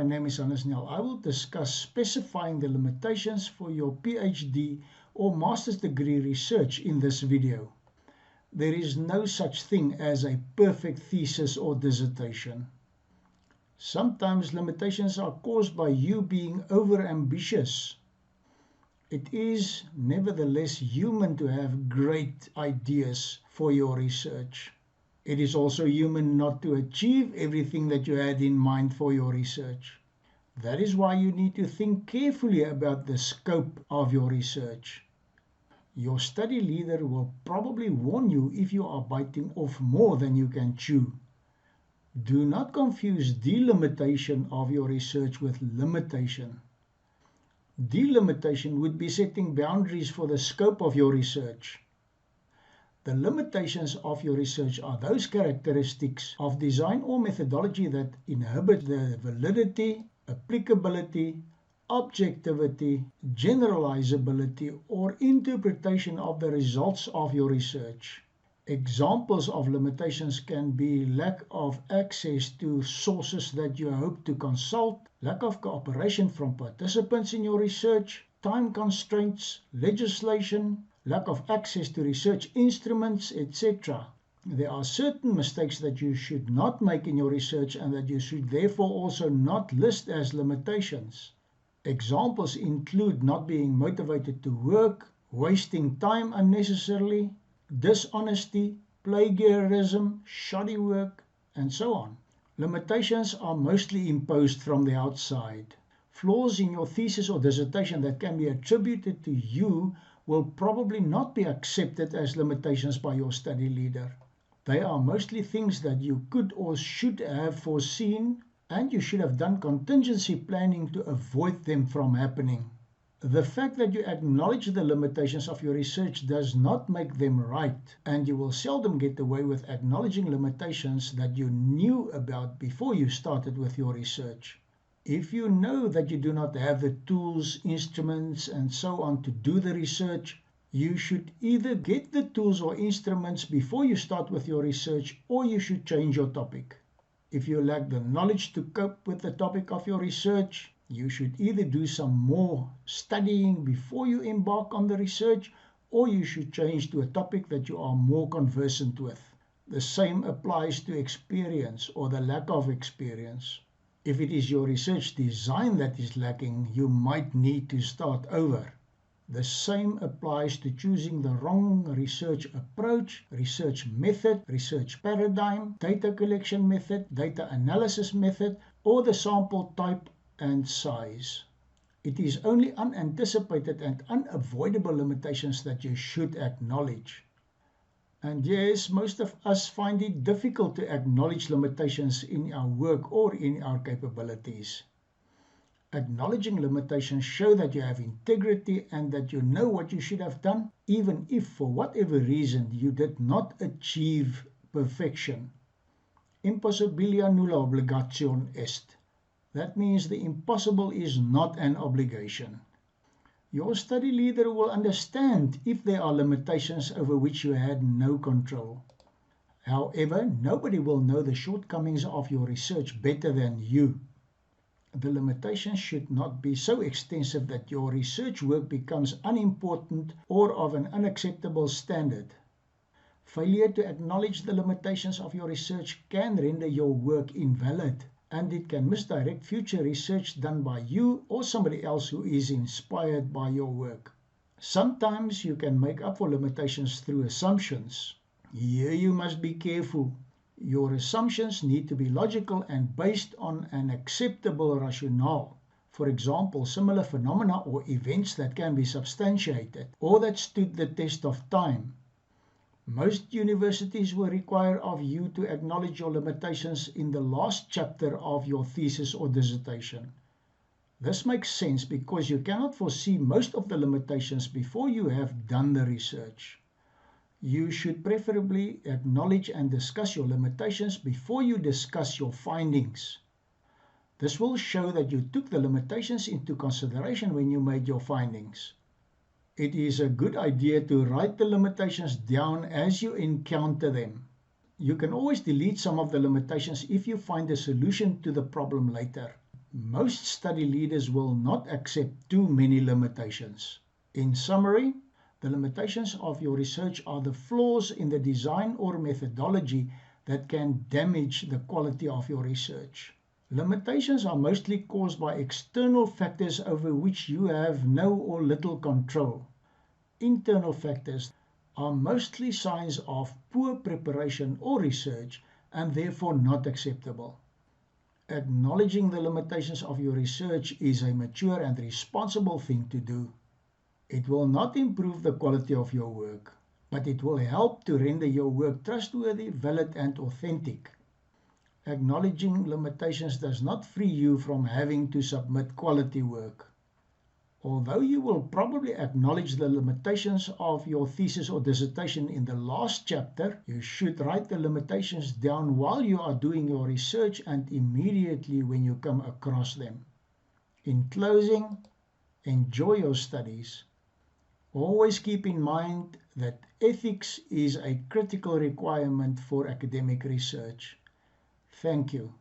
name is Snell. I will discuss specifying the limitations for your PhD or master's degree research in this video. There is no such thing as a perfect thesis or dissertation. Sometimes limitations are caused by you being overambitious. It is nevertheless human to have great ideas for your research. It is also human not to achieve everything that you had in mind for your research. That is why you need to think carefully about the scope of your research. Your study leader will probably warn you if you are biting off more than you can chew. Do not confuse delimitation of your research with limitation. Delimitation would be setting boundaries for the scope of your research. The limitations of your research are those characteristics of design or methodology that inhibit the validity, applicability, objectivity, generalizability, or interpretation of the results of your research. Examples of limitations can be lack of access to sources that you hope to consult, lack of cooperation from participants in your research, time constraints, legislation, lack of access to research instruments, etc. There are certain mistakes that you should not make in your research and that you should therefore also not list as limitations. Examples include not being motivated to work, wasting time unnecessarily, dishonesty, plagiarism, shoddy work, and so on. Limitations are mostly imposed from the outside. Flaws in your thesis or dissertation that can be attributed to you will probably not be accepted as limitations by your study leader. They are mostly things that you could or should have foreseen, and you should have done contingency planning to avoid them from happening. The fact that you acknowledge the limitations of your research does not make them right, and you will seldom get away with acknowledging limitations that you knew about before you started with your research. If you know that you do not have the tools, instruments, and so on to do the research, you should either get the tools or instruments before you start with your research, or you should change your topic. If you lack the knowledge to cope with the topic of your research, you should either do some more studying before you embark on the research, or you should change to a topic that you are more conversant with. The same applies to experience or the lack of experience. If it is your research design that is lacking, you might need to start over. The same applies to choosing the wrong research approach, research method, research paradigm, data collection method, data analysis method, or the sample type and size. It is only unanticipated and unavoidable limitations that you should acknowledge. And yes, most of us find it difficult to acknowledge limitations in our work or in our capabilities. Acknowledging limitations show that you have integrity and that you know what you should have done, even if for whatever reason you did not achieve perfection. Impossibilia nulla obligation est. That means the impossible is not an obligation. Your study leader will understand if there are limitations over which you had no control. However, nobody will know the shortcomings of your research better than you. The limitations should not be so extensive that your research work becomes unimportant or of an unacceptable standard. Failure to acknowledge the limitations of your research can render your work invalid, and it can misdirect future research done by you or somebody else who is inspired by your work. Sometimes you can make up for limitations through assumptions. Here you must be careful. Your assumptions need to be logical and based on an acceptable rationale. For example, similar phenomena or events that can be substantiated or that stood the test of time. Most universities will require of you to acknowledge your limitations in the last chapter of your thesis or dissertation. This makes sense because you cannot foresee most of the limitations before you have done the research. You should preferably acknowledge and discuss your limitations before you discuss your findings. This will show that you took the limitations into consideration when you made your findings. It is a good idea to write the limitations down as you encounter them. You can always delete some of the limitations if you find a solution to the problem later. Most study leaders will not accept too many limitations. In summary, the limitations of your research are the flaws in the design or methodology that can damage the quality of your research. Limitations are mostly caused by external factors over which you have no or little control. Internal factors are mostly signs of poor preparation or research and therefore not acceptable. Acknowledging the limitations of your research is a mature and responsible thing to do. It will not improve the quality of your work, but it will help to render your work trustworthy, valid, and authentic. Acknowledging limitations does not free you from having to submit quality work. Although you will probably acknowledge the limitations of your thesis or dissertation in the last chapter, you should write the limitations down while you are doing your research and immediately when you come across them. In closing, enjoy your studies. Always keep in mind that ethics is a critical requirement for academic research. Thank you.